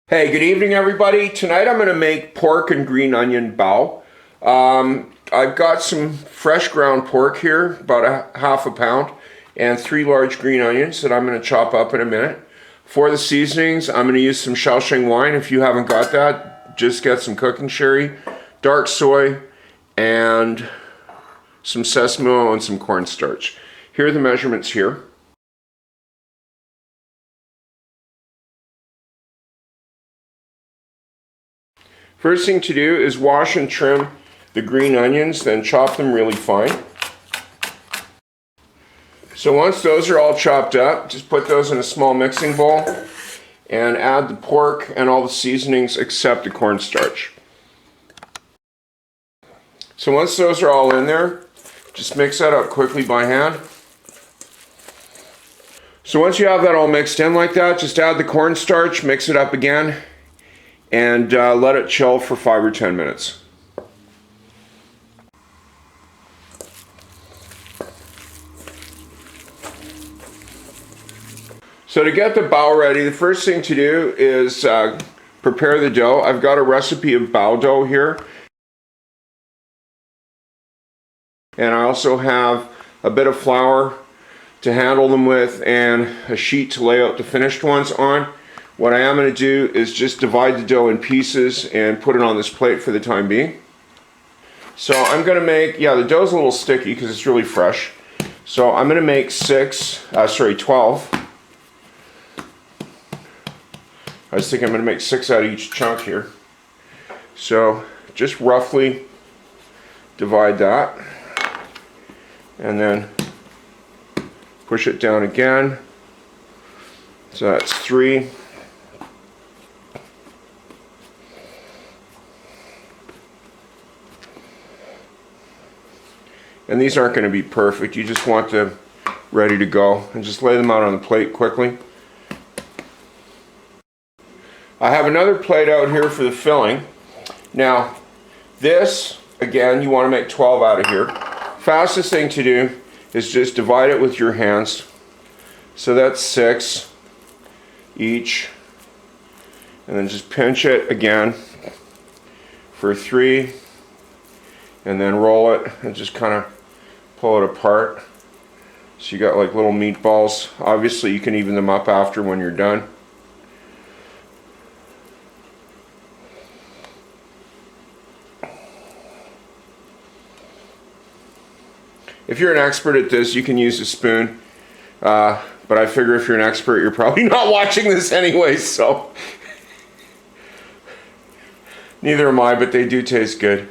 Hey, good evening, everybody. Tonight I'm going to make pork and green onion bao. I've got some fresh ground pork here, about a half a pound, and 3 large green onions that I'm going to chop up in a minute. For the seasonings, I'm going to use some Shaoxing wine. If you haven't got that, just get some cooking sherry, dark soy, and some sesame oil and some cornstarch. Here are the measurements here. First thing to do is wash and trim the green onions, then chop them really fine. So once those are all chopped up, just put those in a small mixing bowl and add the pork and all the seasonings except the cornstarch. So once those are all in there, just mix that up quickly by hand. So once you have that all mixed in like that, just add the cornstarch, mix it up again, and let it chill for 5 or 10 minutes. So to get the bao ready, the first thing to do is prepare the dough. I've got a recipe of bao dough here. And I also have a bit of flour to handle them with and a sheet to lay out the finished ones on. What I am going to do is just divide the dough in pieces and put it on this plate for the time being. So I'm going to make, the dough's a little sticky because it's really fresh. So I'm going to make 12. I was thinking I'm going to make 6 out of each chunk here. So just roughly divide that and then push it down again. So that's 3. And these aren't going to be perfect. You just want them ready to go. And just lay them out on the plate quickly. I have another plate out here for the filling. Now, this, again, you want to make 12 out of here. Fastest thing to do is just divide it with your hands. So that's 6 each. And then just pinch it again for 3. And then roll it and just kind of pull it apart. So you got like little meatballs. Obviously you can even them up after when you're done. If you're an expert at this, you can use a spoon. But I figure if you're an expert, you're probably not watching this anyway, so. Neither am I, but they do taste good.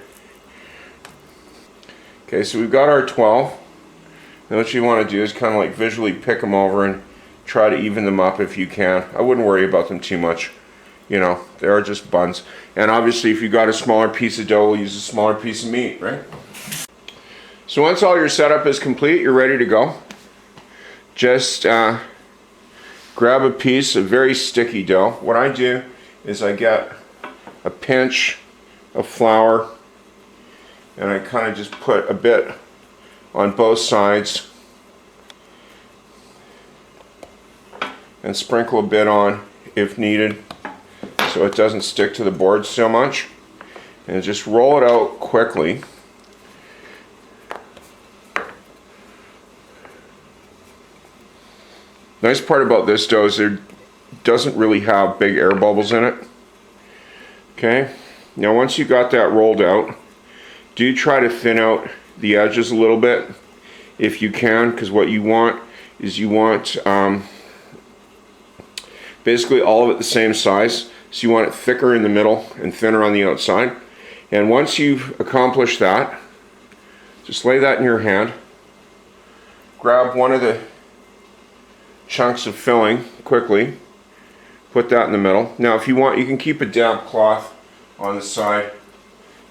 Okay, so we've got our 12. Now what you want to do is kind of like visually pick them over and try to even them up if you can. I wouldn't worry about them too much. You know, they are just buns. And obviously if you got a smaller piece of dough, we'll use a smaller piece of meat, right? So once all your setup is complete, you're ready to go. Just grab a piece of very sticky dough. What I do is I get a pinch of flour and I kind of just put a bit on both sides and sprinkle a bit on if needed so it doesn't stick to the board so much, and just roll it out quickly. Nice part about this dough is it doesn't really have big air bubbles in it. Okay, now once you got that rolled out, do try to thin out the edges a little bit if you can, because what you want is you want basically all of it the same size. So you want it thicker in the middle and thinner on the outside. And once you've accomplished that, just lay that in your hand. Grab one of the chunks of filling quickly. Put that in the middle. Now if you want, you can keep a damp cloth on the side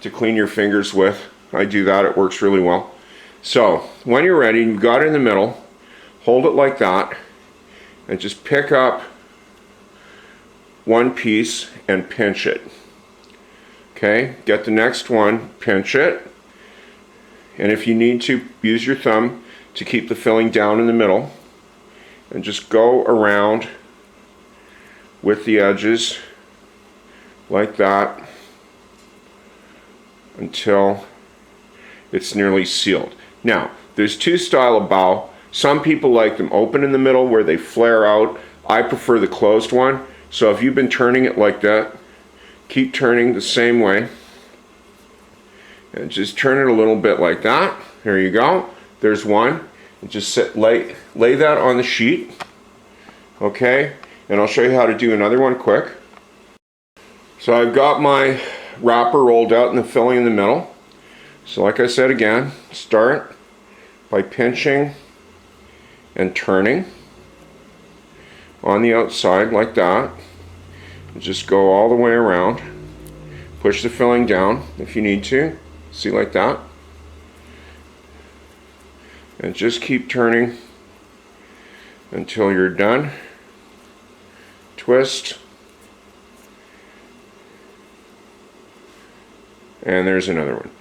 to clean your fingers with. I do that, it works really well. So when you're ready, you've got it in the middle, hold it like that and just pick up one piece and pinch it. Okay, get the next one, pinch it, and if you need to, use your thumb to keep the filling down in the middle and just go around with the edges like that until it's nearly sealed. Now, there's two styles of bao. Some people like them open in the middle where they flare out. I prefer the closed one. So if you've been turning it like that, keep turning the same way. And just turn it a little bit like that. There you go. There's one. And just lay that on the sheet. Okay? And I'll show you how to do another one quick. So I've got my wrapper rolled out and the filling in the middle. So like I said again, start by pinching and turning on the outside like that. And just go all the way around. Push the filling down if you need to. See, like that. And just keep turning until you're done. Twist. And there's another one.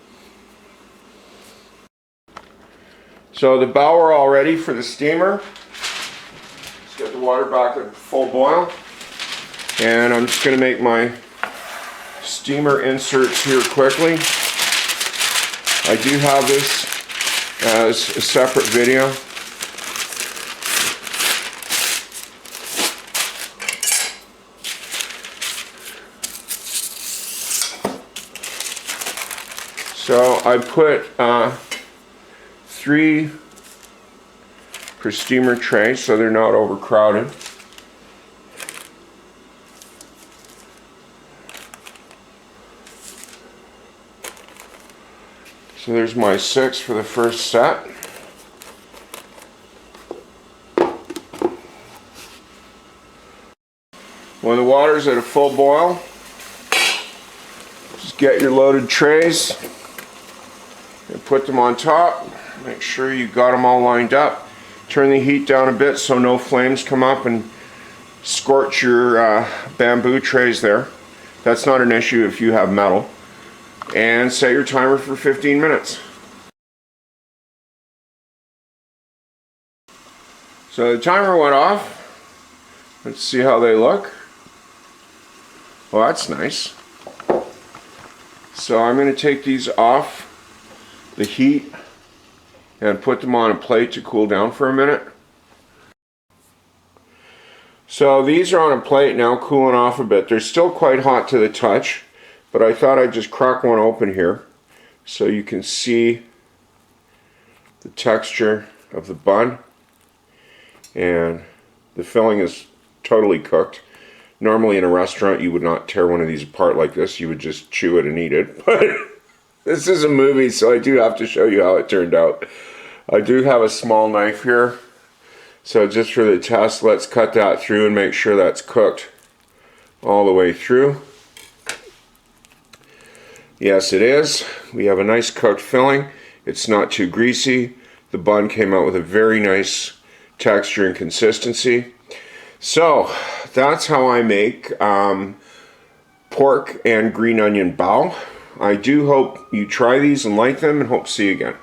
So the bao are all ready for the steamer. Let's get the water back at full boil. And I'm just going to make my steamer inserts here quickly. I do have this as a separate video. So I put 3 per steamer tray so they're not overcrowded. So there's my 6 for the first set. When the water's at a full boil, just get your loaded trays and put them on top. Make sure you got them all lined up. Turn the heat down a bit so no flames come up and scorch your bamboo trays there. That's not an issue if you have metal. And set your timer for 15 minutes. So the timer went off. Let's see how they look. Well, that's nice. So I'm going to take these off the heat and put them on a plate to cool down for a minute. So these are on a plate now, cooling off a bit. They're still quite hot to the touch, but I thought I'd just crack one open here so you can see the texture of the bun. And the filling is totally cooked. Normally in a restaurant you would not tear one of these apart like this, you would just chew it and eat it. But this is a movie, so I do have to show you how it turned out. I do have a small knife here, so just for the test, let's cut that through and make sure that's cooked all the way through. Yes, it is. We have a nice cooked filling. It's not too greasy. The bun came out with a very nice texture and consistency. So that's how I make pork and green onion bao. I do hope you try these and like them, and hope to see you again.